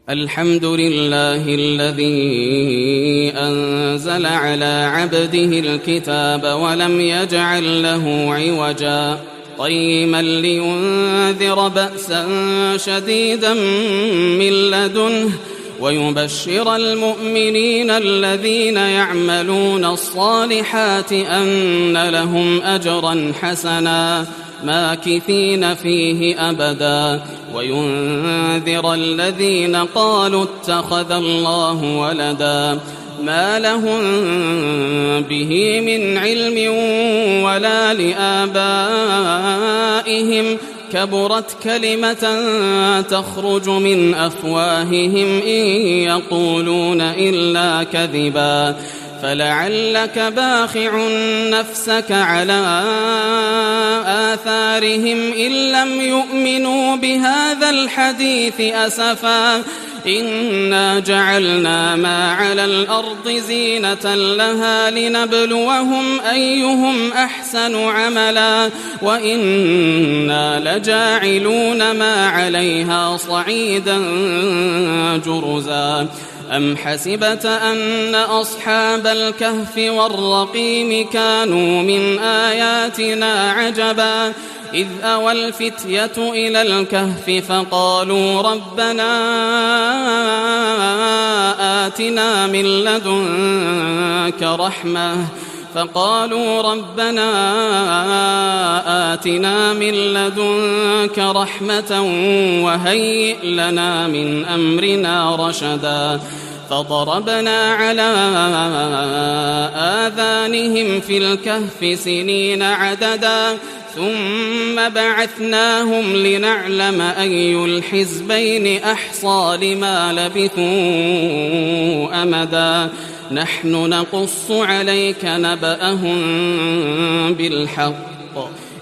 الحمد لله الذي أنزل على عبده الكتاب ولم يجعل له عوجا قيما لينذر بأسا شديدا من لدنه ويبشر المؤمنين الذين يعملون الصالحات أن لهم أجرا حسنا ماكثين فيه أبدا وينذر الذين قالوا اتخذ الله ولدا ما لهم به من علم ولا لآبائهم كبرت كلمة تخرج من أفواههم إن يقولون إلا كذبا فلعلك باخع نفسك على آثارهم إن لم يؤمنوا بهذا الحديث أسفا إنا جعلنا ما على الأرض زينة لها لنبلوهم أيهم أحسن عملا وإنا لجاعلون ما عليها صعيدا جرزا أم حسبت أن أصحاب الكهف والرقيم كانوا من آياتنا عجبا إذ أوى الفتية إلى الكهف فقالوا ربنا آتنا من لدنك رحمة وهيئ لنا من أمرنا رشدا فضربنا على آذانهم في الكهف سنين عددا ثم بعثناهم لنعلم أي الحزبين أحصى لما لبثوا أمدا نحن نقص عليك نبأهم بالحق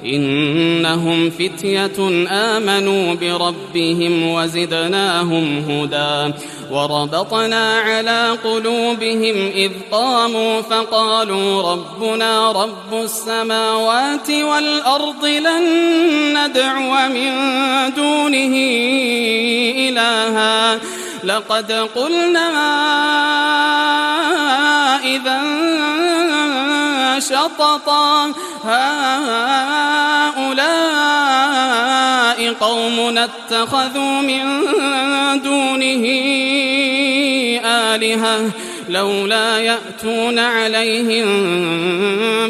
إنهم فتية آمنوا بربهم وزدناهم هدى وربطنا على قلوبهم إذ قاموا فقالوا ربنا رب السماوات والأرض لن ندعو من دونه إلها لقد قلنا إذا شططا هؤلاء قومنا اتخذوا من دونه آلهة لولا يأتون عليهم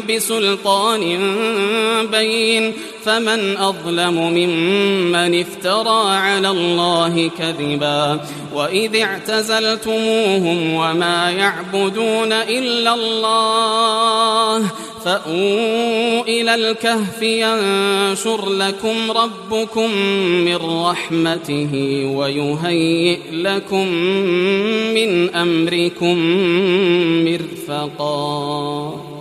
بسلطان بين فمن أظلم ممن افترى على الله كذبا وإذ اعتزلتموهم وما يعبدون إلا الله فأووا إلى الكهف ينشر لكم ربكم من رحمته ويهيئ لكم من أمركم مرفقا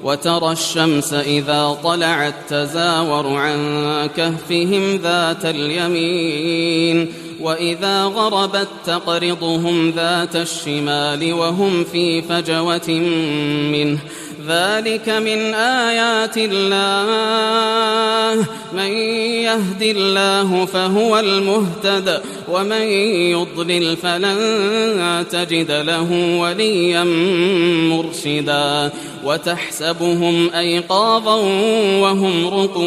وترى الشمس إذا طلعت تزاور عن كهفهم ذات اليمين وإذا غربت تقرضهم ذات الشمال وهم في فجوة منه ذلك من آيات الله من يهد الله فهو المهتد ومن يضلل فلن تجد له وليا مرشدا وتحسبهم أيقاظا وهم رقود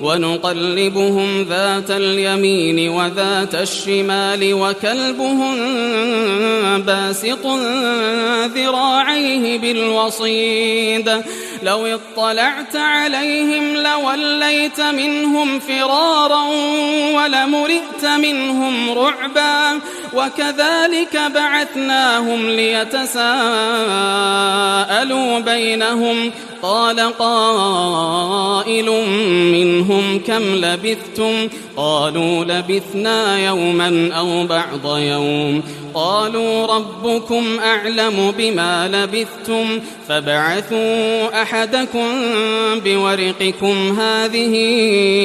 ونقلبهم ذات اليمين وذات الشمال وكلبهم باسط ذراعيه بالوصيد لو اطلعت عليهم لوليت منهم فرارا ولملئت منهم رعبا وكذلك بعثناهم ليتساءلوا بينهم قال قائل منهم كم لبثتم قالوا لبثنا يوما أو بعض يوم قالوا ربكم أعلم بما لبثتم فابعثوا أحدكم بورقكم هذه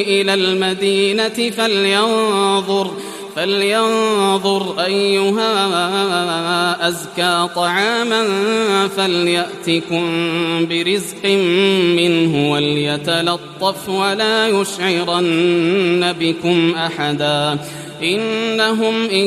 إلى المدينة فلينظر أيها أزكى طعاما فليأتكم برزق منه وليتلطف ولا يشعرن بكم أحدا إنهم إن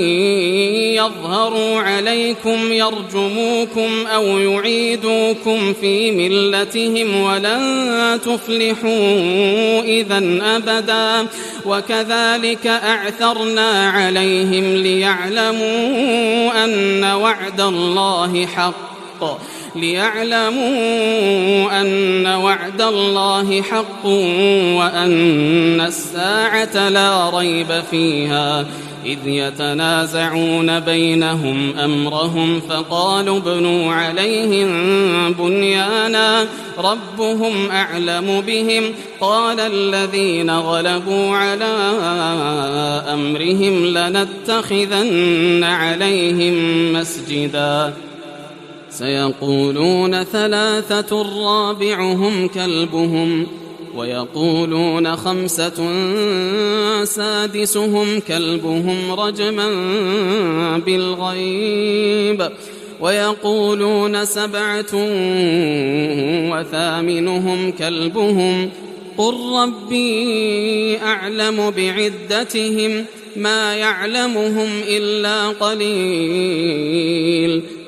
يظهروا عليكم يرجموكم أو يعيدوكم في ملتهم ولن تفلحوا إذن أبدا وكذلك أعثرنا عليهم ليعلموا أن وعد الله حق حق وأن الساعة لا ريب فيها إذ يتنازعون بينهم أمرهم فقالوا ابنوا عليهم بنيانا ربهم أعلم بهم قال الذين غلبوا على أمرهم لنتخذن عليهم مسجدا سيقولون 3 رابعهم كلبهم ويقولون 5 سادسهم كلبهم رجما بالغيب ويقولون 7 وثامنهم كلبهم قل ربي أعلم بعدتهم ما يعلمهم إلا قليل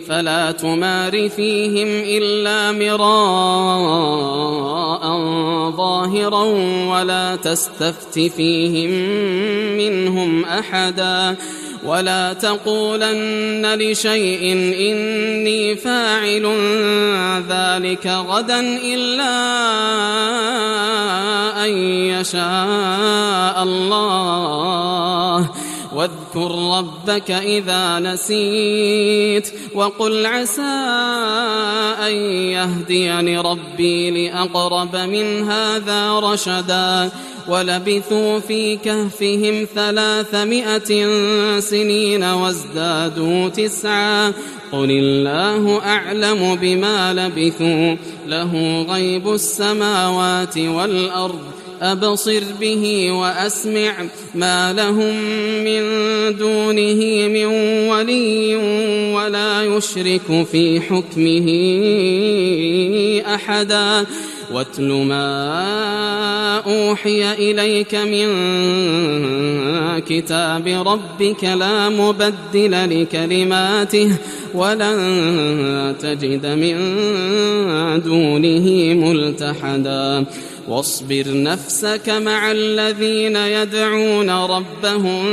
فلا تمار فيهم إلا مراء ظاهرا ولا تستفت فيهم منهم أحدا ولا تقولن لشيء إني فاعل ذلك غدا إلا أن يشاء الله واذكر ربك إذا نسيت وقل عسى أن يهديني ربي لأقرب من هذا رشدا ولبثوا في كهفهم 300 سنين وازدادوا 9 قل الله أعلم بما لبثوا له غيب السماوات والأرض أبصر به وأسمع ما لهم من دونه من ولي ولا يشرك في حكمه أحدا واتل ما أوحي إليك من كتاب ربك لا مبدل لكلماته ولن تجد من دونه ملتحدا واصبر نفسك مع الذين يدعون ربهم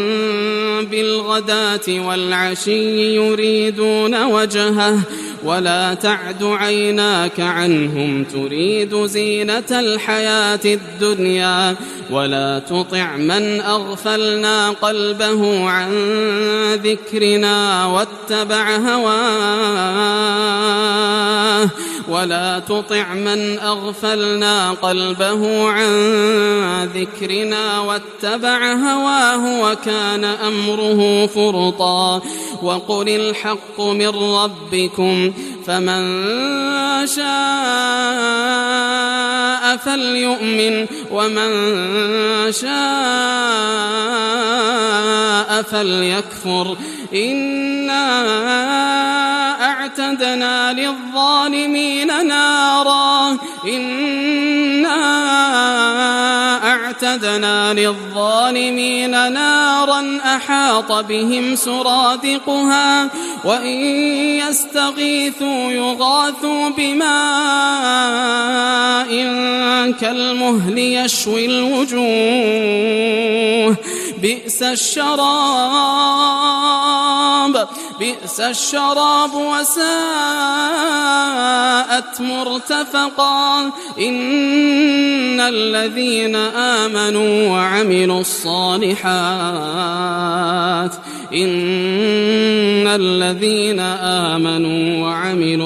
بالغداة والعشي يريدون وجهه ولا تعد عيناك عنهم تريد زينة الحياة الدنيا ولا تطع من أغفلنا قلبه عن ذكرنا واتبع هواه وكان أمره فرطا وقل الحق من ربكم فمن شاء فليؤمن ومن شاء فليكفر إنا أعتدنا للظالمين نارا أحاط بهم سرادقها وإن يستغيثوا يغاثوا بماء كالمهل يشوي الوجوه بئس الشراب وساءت مرتفقا إن الذين آمنوا وعملوا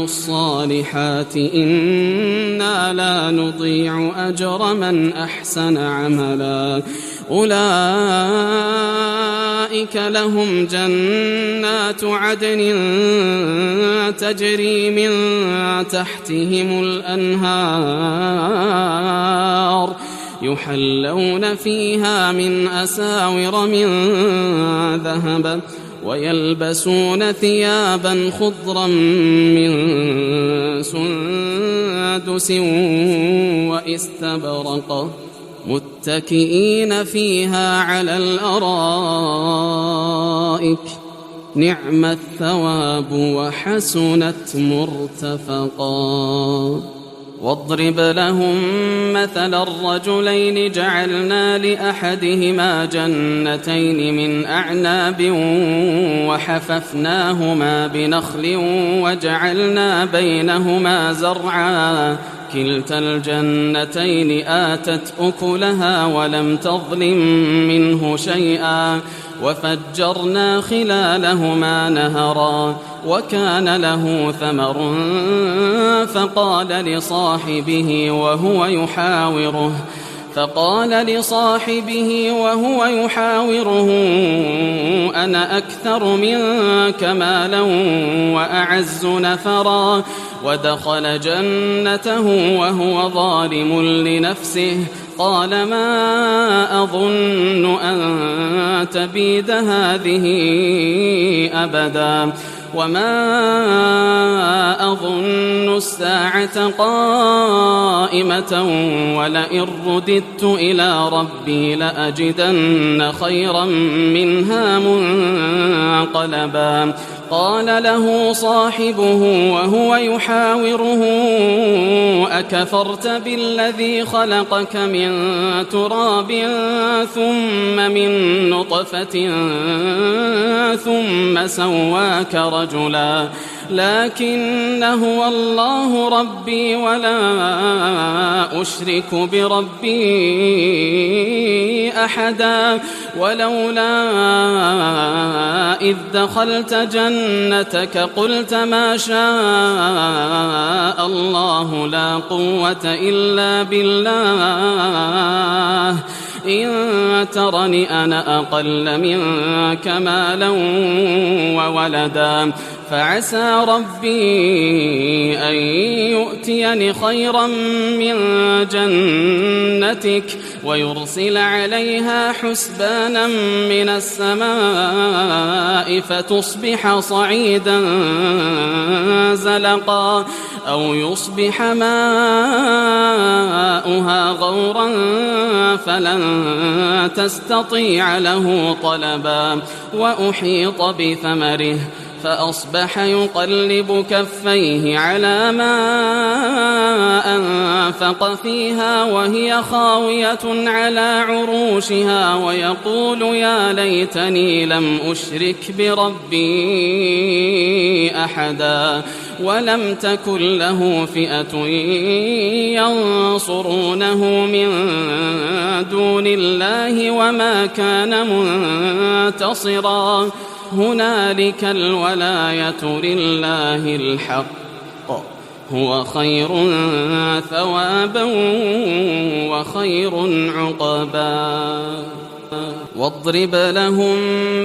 الصالحات إنا لا نضيع أجر من أحسن عملا أولئك لهم جنات عدن تجري من تحتهم الأنهار يحلون فيها من أساور من ذهب ويلبسون ثيابا خضرا من سندس واستبرق متكئين فيها على الأرائك نعم الثواب وحسنت مرتفقا. واضرب لهم مثل الرجلين جعلنا لأحدهما جنتين من أعناب وحففناهما بنخل وجعلنا بينهما زرعا كلتا الجنتين آتت أكلها ولم تظلم منه شيئا وفجرنا خلالهما نهرا وكان له ثمر فقال لصاحبه وهو يحاوره أنا أكثر منك مالا وأعز نفرا ودخل جنته وهو ظالم لنفسه قال ما أظن أن تبيد هذه أبدا وما أظن الساعة قائمة ولئن رددت إلى ربي لأجدن خيرا منها منقلبا. قال له صاحبه وهو يحاوره أكفرت بالذي خلقك من تراب ثم من نطفة ثم سواك رجلا لكن هو الله ربي ولا أشرك بربي أحدا ولولا إذ دخلت جنتك قلت ما شاء الله لا قوة إلا بالله إن ترني أنا أقل منك مالا وولدا فعسى ربي أن يؤتيني خيرا من جنتك ويرسل عليها حسبانا من السماء فتصبح صعيدا زلقا أو يصبح ماؤها غورا فلن تستطيع له طلبا وأحيط بثمره فأصبح يقلب كفيه على ما أنفق فيها وهي خاوية على عروشها ويقول يا ليتني لم أشرك بربي أحدا ولم تكن له فئة ينصرونه من دون الله وما كان منتصرا. هنالك الولاية لله الحق هو خير ثوابا وخير عقبا. واضرب لهم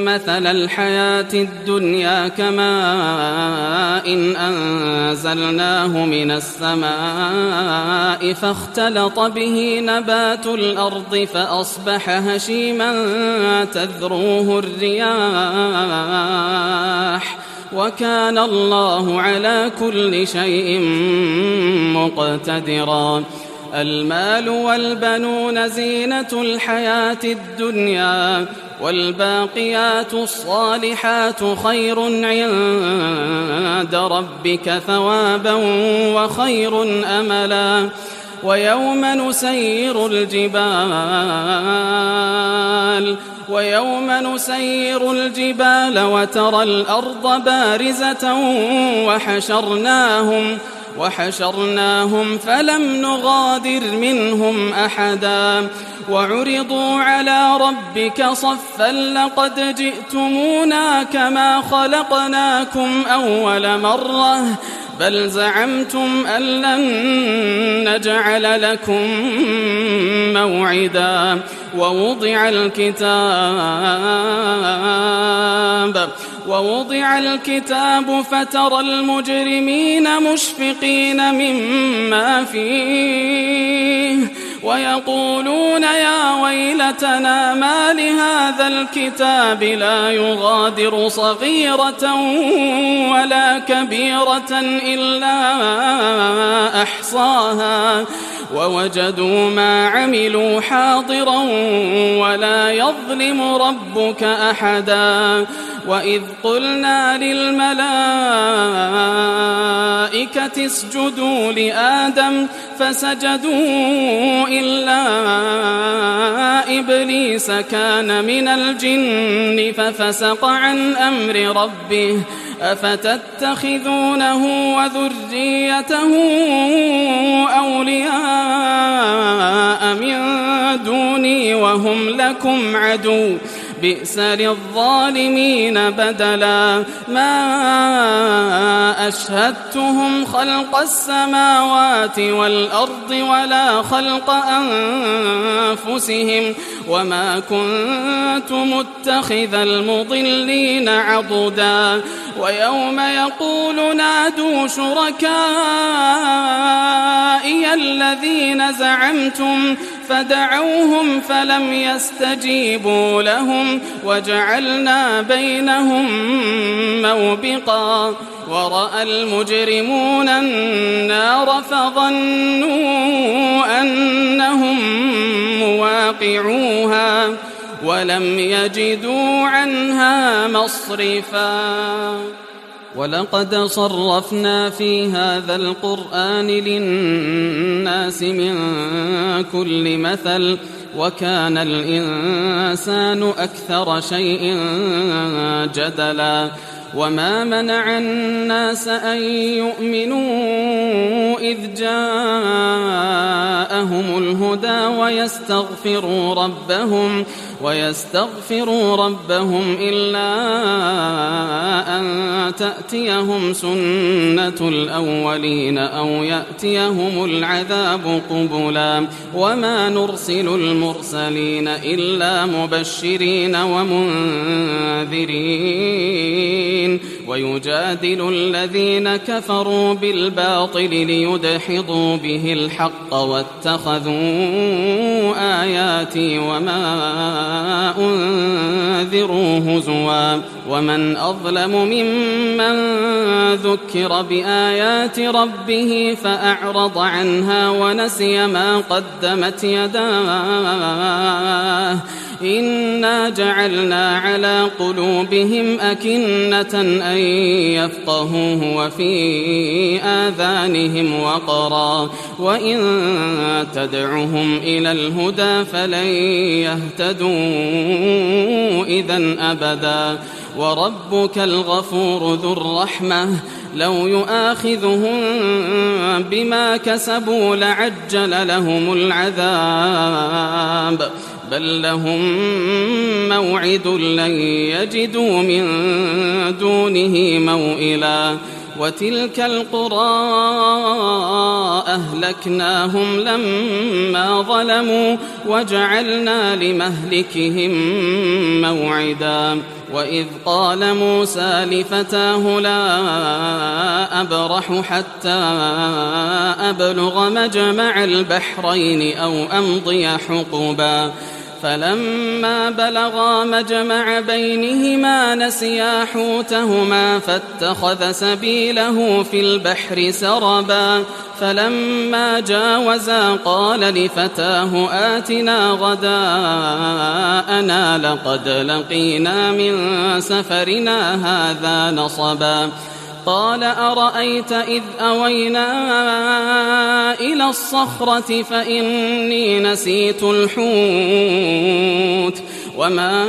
مثل الحياة الدنيا كماء إن أنزلناه من السماء فاختلط به نبات الأرض فأصبح هشيما تذروه الرياح وكان الله على كل شيء مقتدرا. المال والبنون زينة الحياة الدنيا والباقيات الصالحات خير عند ربك ثوابا وخير أملا. ويوم نسير الجبال وترى الأرض بارزة وحشرناهم فلم نغادر منهم أحدا وعرضوا على ربك صفا لقد جئتمونا كما خلقناكم أول مرة بل زعمتم أن لن نجعل لكم موعدا. ووضع الكتاب فترى المجرمين مشفقين مما فيه ويقولون يا ويلتنا ما لهذا الكتاب لا يغادر صغيرة ولا كبيرة إلا أحصاها ووجدوا ما عملوا حاضرا ولا يظلم ربك أحدا وإذ قلنا للملائكة اسجدوا لآدم فسجدوا إلا إبليس كان من الجن ففسق عن أمر ربه أفتتخذونه وذريته أولياء من دوني وهم لكم عدو بئس للظالمين بدلا ما أشهدتهم خلق السماوات والأرض ولا خلق أنفسهم وما كنت متخذ المضلين عضدا ويوم يقول نادوا شركائي الذين زعمتم فدعوهم فلم يستجيبوا لهم وجعلنا بينهم موبقا ورأى المجرمون النار فظنوا أنهم مواقعوها ولم يجدوا عنها مصرفا ولقد صرفنا في هذا القرآن للناس من كل مثل وكان الإنسان أكثر شيء جدلا وما منع الناس أن يؤمنوا إذ جاءهم الهدى ويستغفروا ربهم إلا أن تأتيهم سنة الأولين أو يأتيهم العذاب قبلا وما نرسل المرسلين إلا مبشرين ومنذرين ويجادل الذين كفروا بالباطل ليدحضوا به الحق واتخذوا آياتي وما أنذروا هزوا ومن أظلم ممن ذكر بآيات ربه فأعرض عنها ونسي ما قدمت يداه إنا جعلنا على قلوبهم أكنة أن يفقهوه وفي آذانهم وقرا وإن تدعهم إلى الهدى فلن يهتدوا إذن أبدا وربك الغفور ذو الرحمة لو يؤاخذهم بما كسبوا لعجل لهم العذاب بل لهم موعد لن يجدوا من دونه موئلا وتلك القرى أهلكناهم لما ظلموا وجعلنا لمهلكهم موعدا وإذ قال موسى لفتاه لا أبرح حتى أبلغ مجمع البحرين أو أمضي حقبا فلما بلغا مجمع بينهما نسيا حوتهما فاتخذ سبيله في البحر سربا فلما جاوزا قال لفتاه آتنا غداءنا لقد لقينا من سفرنا هذا نصبا قال أرأيت إذ أوينا إلى الصخرة فإني نسيت الحوت وما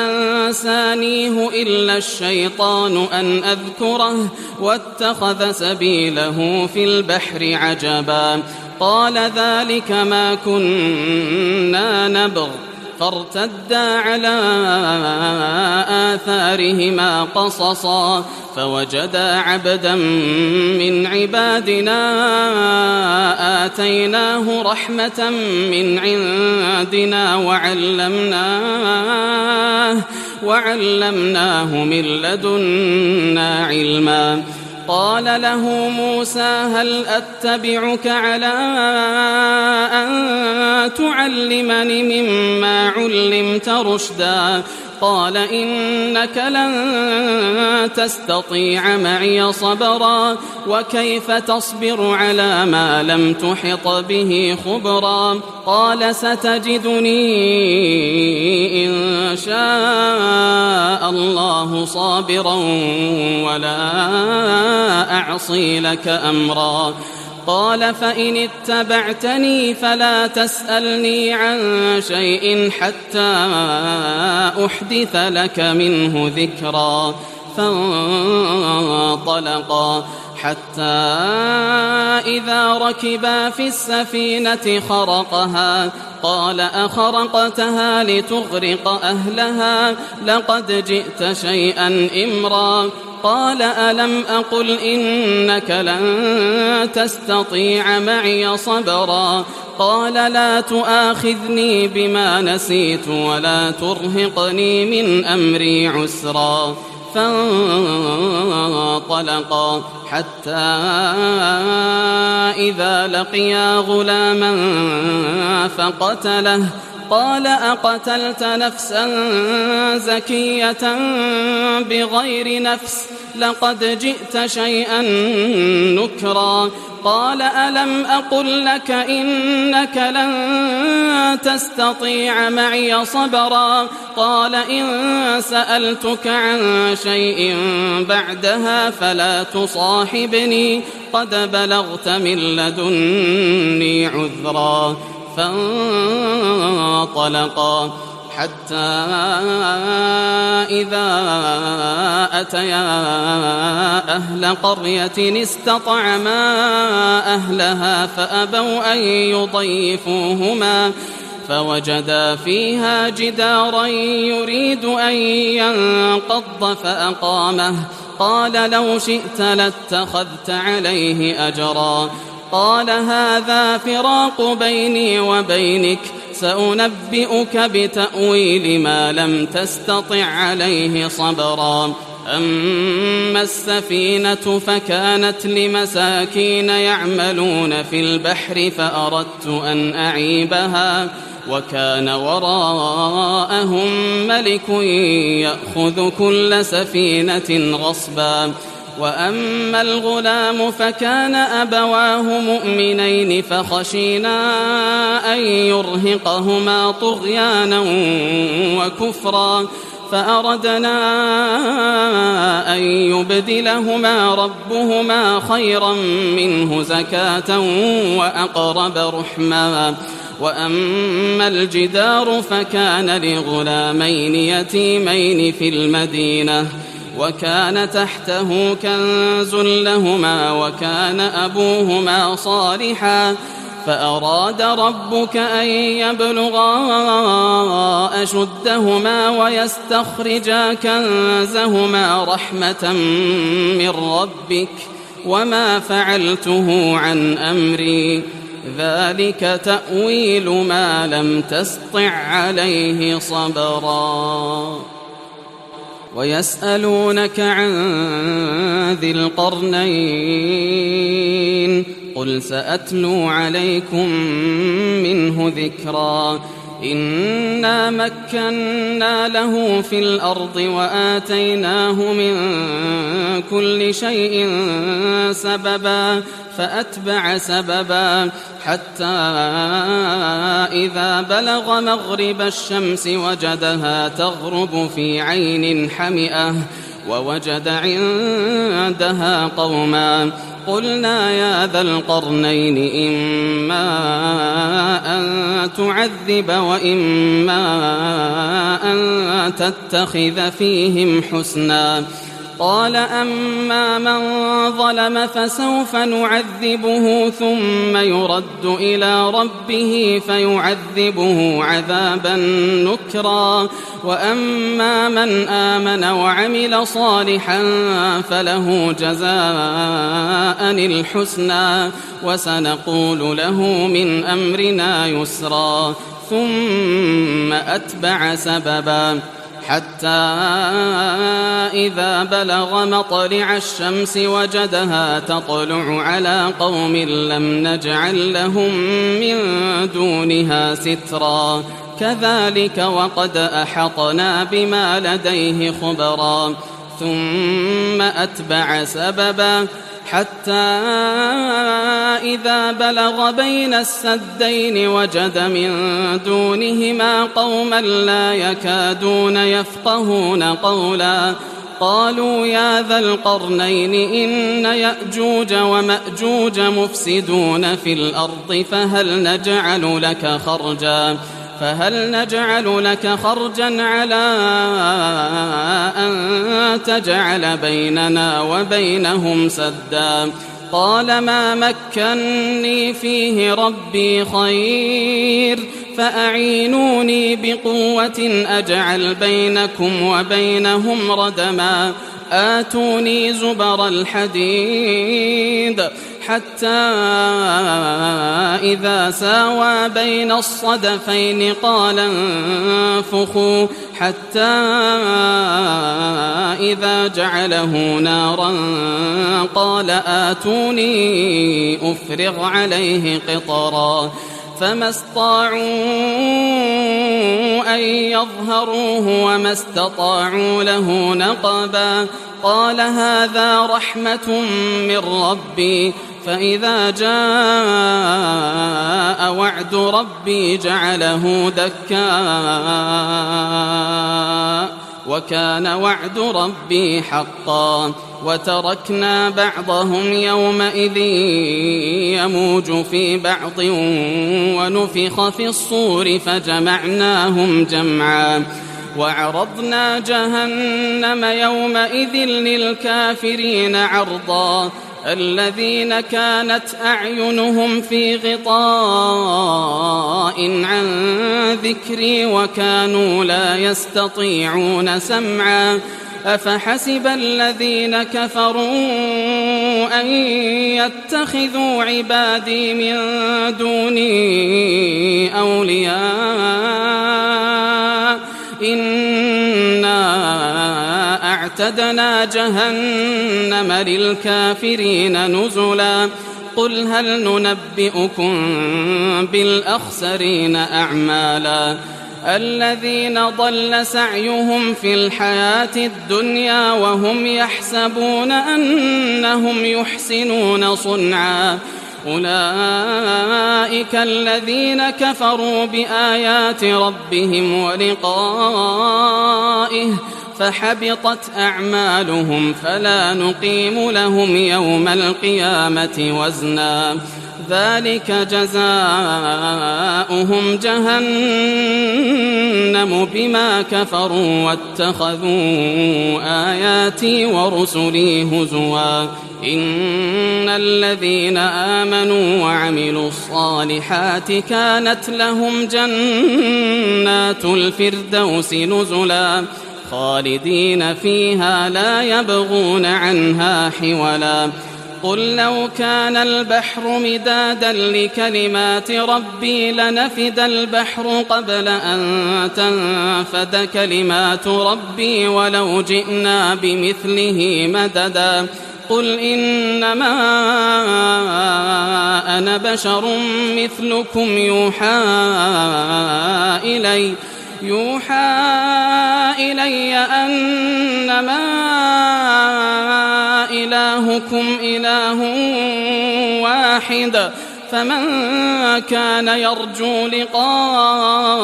أنسانيه إلا الشيطان أن أذكره واتخذ سبيله في البحر عجبا قال ذلك ما كنا نبغ فارتدا على آثارهما قصصا فوجدا عبدا من عبادنا آتيناه رحمة من عندنا وعلمناه من لدنا علما قال له موسى هل أتبعك على أن تعلمني مما علمت رشدا قال إنك لن تستطيع معي صبرا وكيف تصبر على ما لم تحط به خبرا قال ستجدني إن شاء الله صابرا ولا أعصي لك أمرا قال فإن اتبعتني فلا تسألني عن شيء حتى أحدث لك منه ذكرا فانطلقا حتى إذا ركبا في السفينة خرقها قال أخرقتها لتغرق أهلها لقد جئت شيئا إمرا قال ألم أقل إنك لن تستطيع معي صبرا قال لا تؤاخذني بما نسيت ولا ترهقني من أمري عسرا فانطلقا حتى إذا لقيا غلاما فقتله قال أقتلت نفسا زكية بغير نفس لقد جئت شيئا نكرا قال ألم أقل لك إنك لن تستطيع معي صبرا قال إن سألتك عن شيء بعدها فلا تصاحبني قد بلغت من لدني عذرا فانطلقا حتى إذا أتيا أهل قرية استطعما أهلها فأبوا أن يضيفوهما فوجدا فيها جدارا يريد أن ينقض فأقامه قال لو شئت لاتخذت عليه أجرا قال هذا فراق بيني وبينك سأنبئك بتأويل ما لم تستطع عليه صبرا أما السفينة فكانت لمساكين يعملون في البحر فأردت أن أعيبها وكان وراءهم ملك يأخذ كل سفينة غصبا وأما الغلام فكان أبواه مؤمنين فخشينا أن يرهقهما طغيانا وكفرا فأردنا أن يبدلهما ربهما خيرا منه زكاة وأقرب رحما وأما الجدار فكان لغلامين يتيمين في المدينة وكان تحته كنز لهما وكان أبوهما صالحا فأراد ربك أن يبلغا أشدهما ويستخرجا كنزهما رحمة من ربك وما فعلته عن أمري ذلك تأويل ما لم تسطع عليه صبرا ويسألونك عن ذي القرنين قل سأتلو عليكم منه ذكرا إنا مكنا له في الأرض وآتيناه من كل شيء سببا فأتبع سببا حتى إذا بلغ مغرب الشمس وجدها تغرب في عين حمئة ووجد عندها قوما قلنا يا ذا القرنين إما أن تعذب وإما أن تتخذ فيهم حسنا قال أما من ظلم فسوف نعذبه ثم يرد إلى ربه فيعذبه عذابا نكرا وأما من آمن وعمل صالحا فله جزاء الحسنى وسنقول له من أمرنا يسرا ثم أتبع سببا حتى إذا بلغ مطلع الشمس وجدها تطلع على قوم لم نجعل لهم من دونها سترا كذلك وقد أحطنا بما لديه خبرا ثم أتبع سببا حتى إذا بلغ بين السدين وجد من دونهما قوما لا يكادون يفقهون قولا قالوا يا ذا القرنين إن يأجوج ومأجوج مفسدون في الأرض فهل نجعل لك خرجا على أن تجعل بيننا وبينهم سدا قال ما مكني فيه ربي خير فأعينوني بقوة أجعل بينكم وبينهم ردما آتوني زبر الحديد حتى إذا ساوى بين الصدفين قال انفخوا حتى إذا جعله نارا قال آتوني أفرغ عليه قطرا فما استطاعوا أن يظهروه وما استطاعوا له نقبا قال هذا رحمة من ربي فإذا جاء وعد ربي جعله دكا وكان وعد ربي حقا وتركنا بعضهم يومئذ يموج في بعض ونفخ في الصور فجمعناهم جمعا وعرضنا جهنم يومئذ للكافرين عرضا الذين كانت أعينهم في غطاء عن ذكري وكانوا لا يستطيعون سمعا أفحسب الذين كفروا أن يتخذوا عبادي من دوني أولياء إنا أعتدنا جهنم للكافرين نزلا قل هل ننبئكم بالأخسرين أعمالا الذين ضل سعيهم في الحياة الدنيا وهم يحسبون أنهم يحسنون صنعا أولئك الذين كفروا بآيات ربهم ولقائه فحبطت أعمالهم فلا نقيم لهم يوم القيامة وزنا ذلك جزاؤهم جهنم بما كفروا واتخذوا آياتي ورسلي هزوا إن الذين آمنوا وعملوا الصالحات كانت لهم جنات الفردوس نزلا خالدين فيها لا يبغون عنها حولا قل لو كان البحر مدادا لكلمات ربي لنفد البحر قبل أن تنفد كلمات ربي ولو جئنا بمثله مددا قل إنما أنا بشر مثلكم يوحى إلي أنما إلهكم إله واحد فمن كان يرجو لقاء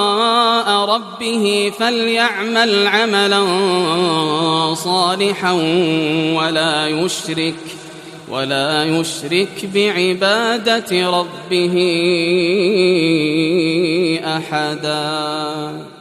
ربه فليعمل عملا صالحا ولا يشرك بعبادة ربه أحدا.